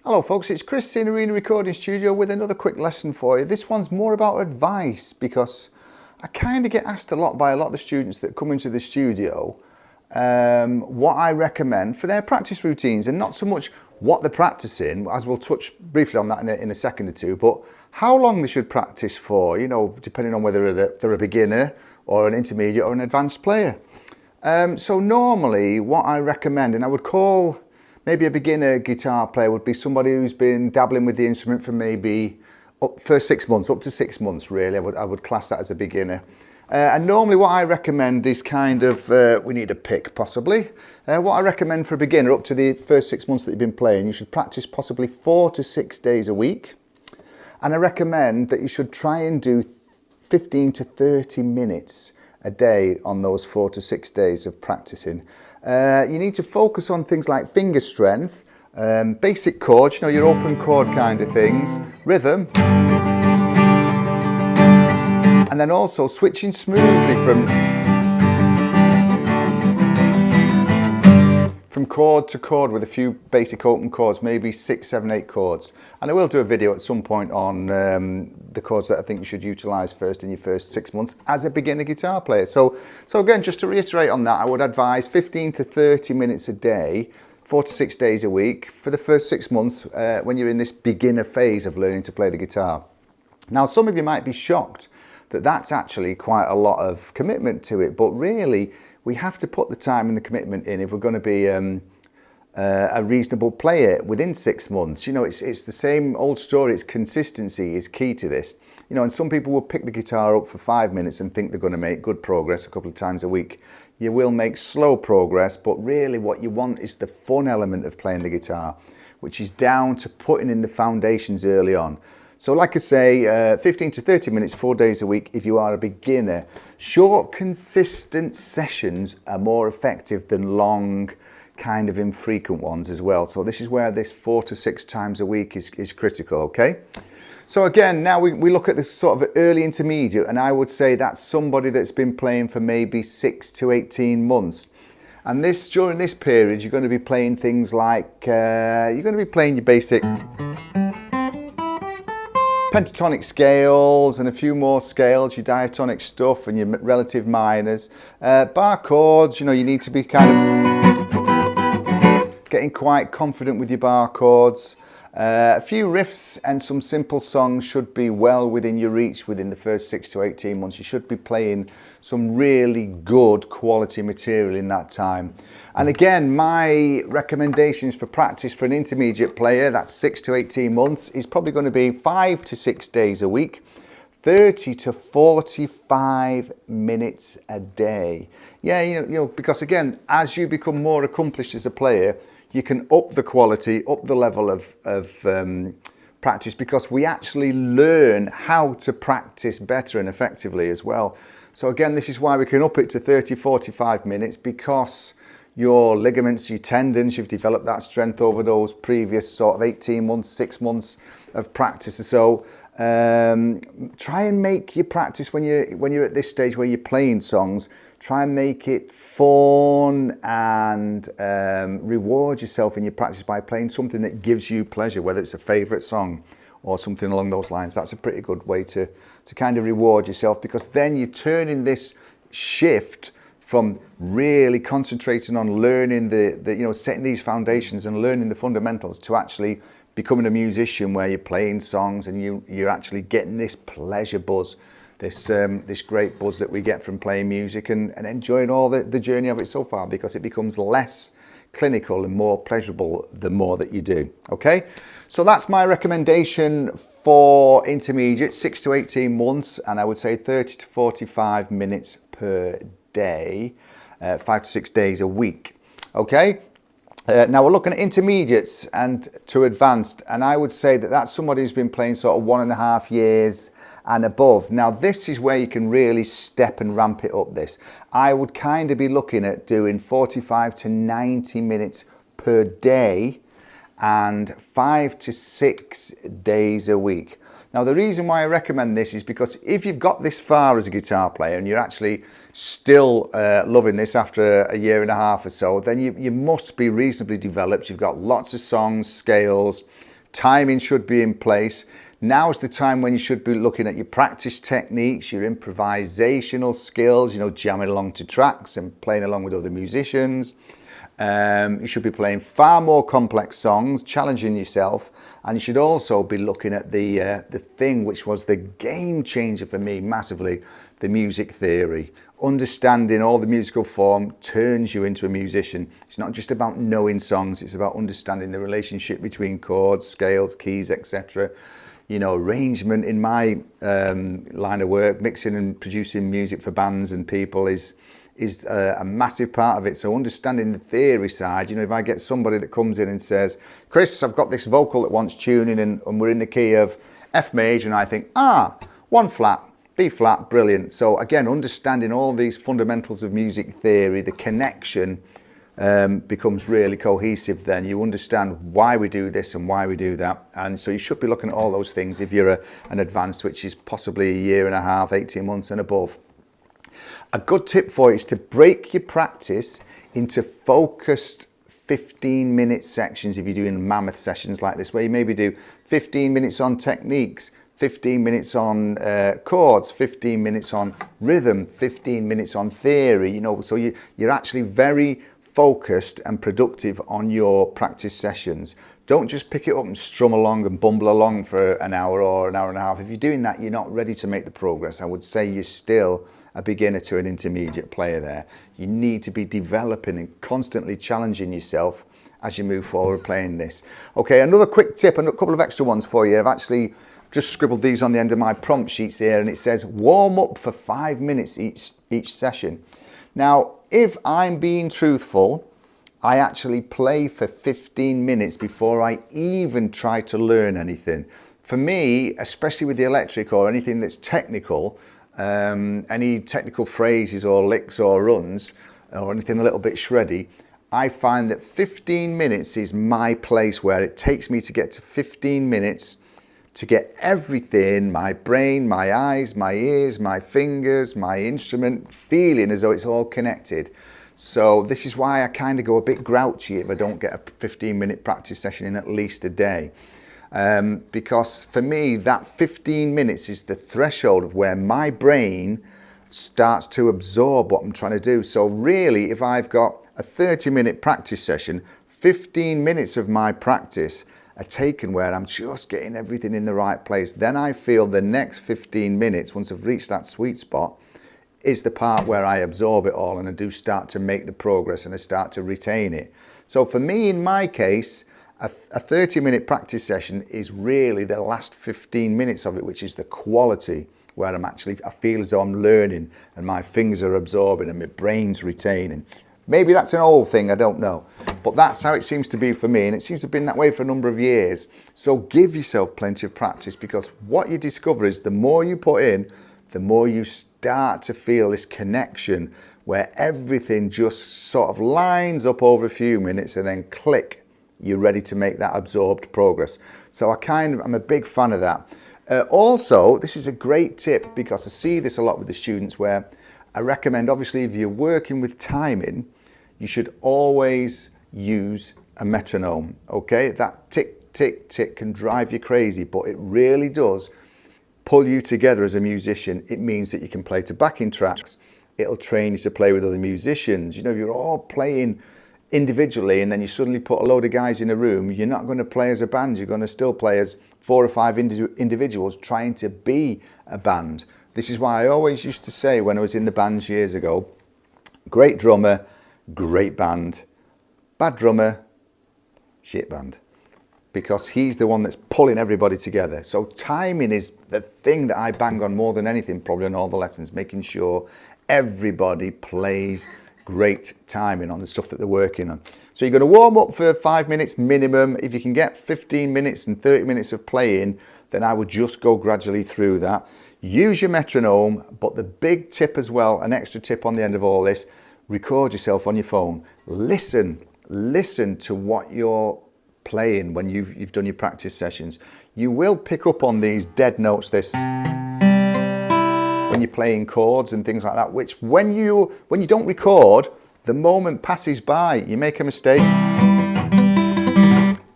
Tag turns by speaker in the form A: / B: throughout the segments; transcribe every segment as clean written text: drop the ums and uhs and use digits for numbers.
A: Hello folks, it's Chris in Arena Recording Studio with another quick lesson for you. This one's more about advice because I kind of get asked a lot by a lot of the students that come into the studio what I recommend for their practice routines, and not so much what they're practicing, as we'll touch briefly on that in a second or two, but how long they should practice for, you know, depending on whether they're a beginner or an intermediate or an advanced player. So normally what I recommend, and I would call maybe a beginner guitar player, would be somebody who's been dabbling with the instrument for maybe for 6 months, up to 6 months really. I would class that as a beginner. And normally what I recommend is kind of, we need a pick possibly. What I recommend for a beginner up to the first 6 months that you've been playing, you should practice possibly 4 to 6 days a week. And I recommend that you should try and do 15 to 30 minutes a day on those 4 to 6 days of practicing. You need to focus on things like finger strength, basic chords, you know, your open chord kind of things, rhythm, and then also switching smoothly from chord to chord with a few basic open chords, maybe 6, 7, 8 chords. And I will do a video at some point on the chords that I think you should utilise first in your first 6 months as a beginner guitar player. So again, just to reiterate on that, I would advise 15 to 30 minutes a day, 4 to 6 days a week for the first 6 months when you're in this beginner phase of learning to play the guitar. Now, some of you might be shocked that that's actually quite a lot of commitment to it, but really we have to put the time and the commitment in if we're going to be a reasonable player within 6 months. You know, it's the same old story. It's consistency is key to this. You know, and some people will pick the guitar up for 5 minutes and think they're going to make good progress a couple of times a week. You will make slow progress, but really what you want is the fun element of playing the guitar, which is down to putting in the foundations early on. So like I say, 15 to 30 minutes, 4 days a week if you are a beginner. Short, consistent sessions are more effective than long, kind of infrequent ones as well. So this is where this 4 to 6 times a week is critical, okay? So again, now we look at this sort of early intermediate, and I would say that's somebody that's been playing for maybe 6 to 18 months. And during this period, you're going to be playing things like, you're going to be playing your basic pentatonic scales and a few more scales, your diatonic stuff and your relative minors. Bar chords, you know, you need to be kind of getting quite confident with your bar chords. A few riffs and some simple songs should be well within your reach within the first 6 to 18 months. You should be playing some really good quality material in that time. And again, my recommendations for practice for an intermediate player, that's 6 to 18 months, is probably going to be 5 to 6 days a week, 30 to 45 minutes a day. Yeah, you know, because again, as you become more accomplished as a player, you can up the quality, up the level of practice, because we actually learn how to practice better and effectively as well. So again, this is why we can up it to 30, 45 minutes, because your ligaments, your tendons, you've developed that strength over those previous sort of 18 months, 6 months of practice. So try and make your practice when you're at this stage where you're playing songs, try and make it fun and reward yourself in your practice by playing something that gives you pleasure, whether it's a favourite song or something along those lines. That's a pretty good way to kind of reward yourself, because then you're turning this shift from really concentrating on learning setting these foundations and learning the fundamentals to actually becoming a musician where you're playing songs and you're actually getting this pleasure buzz, this great buzz that we get from playing music, and enjoying all the journey of it so far, because it becomes less clinical and more pleasurable the more that you do. Okay, so that's my recommendation for intermediate, 6 to 18 months, and I would say 30 to 45 minutes per day, 5 to 6 days a week. Okay. Now we're looking at intermediates and to advanced, and I would say that that's somebody who's been playing sort of 1.5 years and above. Now this is where you can really step and ramp it up. I would kind of be looking at doing 45 to 90 minutes per day and 5 to 6 days a week. Now the reason why I recommend this is because if you've got this far as a guitar player and you're actually still loving this after a year and a half or so, then you must be reasonably developed. You've got lots of songs, scales, Timing should be in place. Now's the time when you should be looking at your practice techniques, your improvisational skills, you know, jamming along to tracks and playing along with other musicians. You should be playing far more complex songs, challenging yourself, and you should also be looking at the thing which was the game changer for me massively, the music theory. Understanding all the musical form turns you into a musician. It's not just about knowing songs, it's about understanding the relationship between chords, scales, keys, etc. You know, arrangement in my line of work, mixing and producing music for bands and people is a massive part of it. So understanding the theory side, you know, if I get somebody that comes in and says, Chris, I've got this vocal that wants tuning and we're in the key of F major, and I think, 1 flat, B flat, brilliant. So again, understanding all these fundamentals of music theory, the connection becomes really cohesive then. You understand why we do this and why we do that. And so you should be looking at all those things if you're an advanced, which is possibly a year and a half, 18 months and above. A good tip for you is to break your practice into focused 15-minute sections if you're doing mammoth sessions like this, where you maybe do 15 minutes on techniques, 15 minutes on chords, 15 minutes on rhythm, 15 minutes on theory, you know, so you're actually very focused and productive on your practice sessions. Don't just pick it up and strum along and bumble along for an hour or an hour and a half. If you're doing that, you're not ready to make the progress. I would say you're still a beginner to an intermediate player there. You need to be developing and constantly challenging yourself as you move forward playing this. Okay, another quick tip and a couple of extra ones for you. I've actually just scribbled these on the end of my prompt sheets here, and it says warm up for 5 minutes each session. Now, if I'm being truthful, I actually play for 15 minutes before I even try to learn anything. For me, especially with the electric or anything that's technical, any technical phrases or licks or runs or anything a little bit shreddy, I find that 15 minutes is my place where it takes me to get to 15 minutes to get everything, my brain, my eyes, my ears, my fingers, my instrument, feeling as though it's all connected. So this is why I kind of go a bit grouchy if I don't get a 15-minute practice session in at least a day. Because for me, that 15 minutes is the threshold of where my brain starts to absorb what I'm trying to do. So really, if I've got a 30-minute practice session, 15 minutes of my practice are taken where I'm just getting everything in the right place. Then I feel the next 15 minutes, once I've reached that sweet spot, is the part where I absorb it all and I do start to make the progress and I start to retain it. So for me, in my case, a 30-minute practice session is really the last 15 minutes of it, which is the quality where I feel as though I'm learning and my fingers are absorbing and my brain's retaining. Maybe that's an old thing, I don't know. But that's how it seems to be for me, and it seems to have been that way for a number of years. So give yourself plenty of practice, because what you discover is the more you put in, the more you start to feel this connection where everything just sort of lines up over a few minutes and then click, you're ready to make that absorbed progress. So I'm a big fan of that. Also, this is a great tip because I see this a lot with the students where I recommend, obviously, if you're working with timing, you should always use a metronome, okay? That tick, tick, tick can drive you crazy, but it really does pull you together as a musician. It means that you can play to backing tracks. It'll train you to play with other musicians. You know, if you're all playing individually and then you suddenly put a load of guys in a room, you're not going to play as a band. You're going to still play as 4 or 5 individuals trying to be a band. This is why I always used to say when I was in the bands years ago, great drummer, great band, bad drummer, shit band. Because he's the one that's pulling everybody together. So timing is the thing that I bang on more than anything, probably on all the lessons, making sure everybody plays great timing on the stuff that they're working on. So you're going to warm up for 5 minutes minimum. If you can get 15 minutes and 30 minutes of playing, then I would just go gradually through that. Use your metronome, but the big tip as well, an extra tip on the end of all this, record yourself on your phone. Listen to what you're playing when you've done your practice sessions. You will pick up on these dead notes, this when you're playing chords and things like that, which when you don't record, the moment passes by, you make a mistake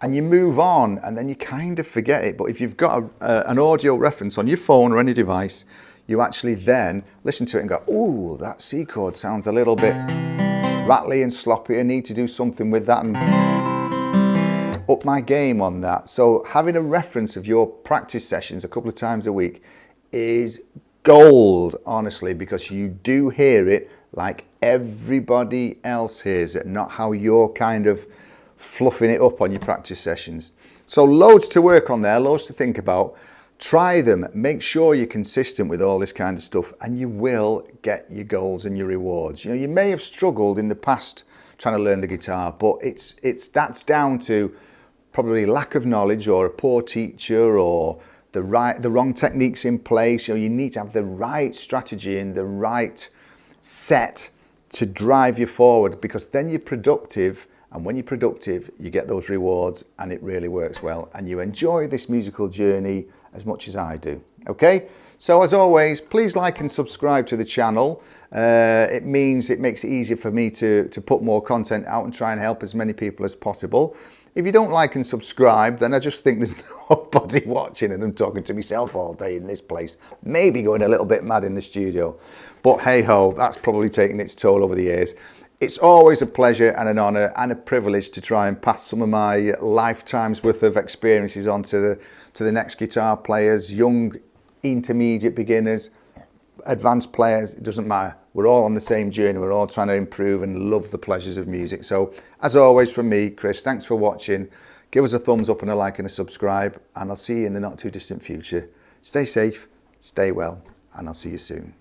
A: and you move on, and then you kind of forget it. But if you've got an audio reference on your phone or any device, you actually then listen to it and go, ooh, that C chord sounds a little bit rattly and sloppy. I need to do something with that and up my game on that. So having a reference of your practice sessions a couple of times a week is gold, honestly, because you do hear it like everybody else hears it, not how you're kind of fluffing it up on your practice sessions. So loads to work on there, loads to think about. Try them, make sure you're consistent with all this kind of stuff, and you will get your goals and your rewards. You know, you may have struggled in the past trying to learn the guitar, but that's down to probably lack of knowledge or a poor teacher or the wrong techniques in place. You know, you need to have the right strategy and the right set to drive you forward, because then you're productive, and when you're productive you get those rewards, and it really works well, and you enjoy this musical journey as much as I do. Okay, so as always, please like and subscribe to the channel. It makes it easier for me to put more content out and try and help as many people as possible. If you don't like and subscribe, then I just think there's nobody watching, and I'm talking to myself all day in this place. Maybe going a little bit mad in the studio. But hey ho, that's probably taking its toll over the years. It's always a pleasure and an honour and a privilege to try and pass some of my lifetime's worth of experiences on to the next guitar players, young, intermediate beginners, advanced players. It doesn't matter. We're all on the same journey. We're all trying to improve and love the pleasures of music. So as always from me, Chris, thanks for watching. Give us a thumbs up and a like and a subscribe, and I'll see you in the not too distant future. Stay safe, stay well, and I'll see you soon.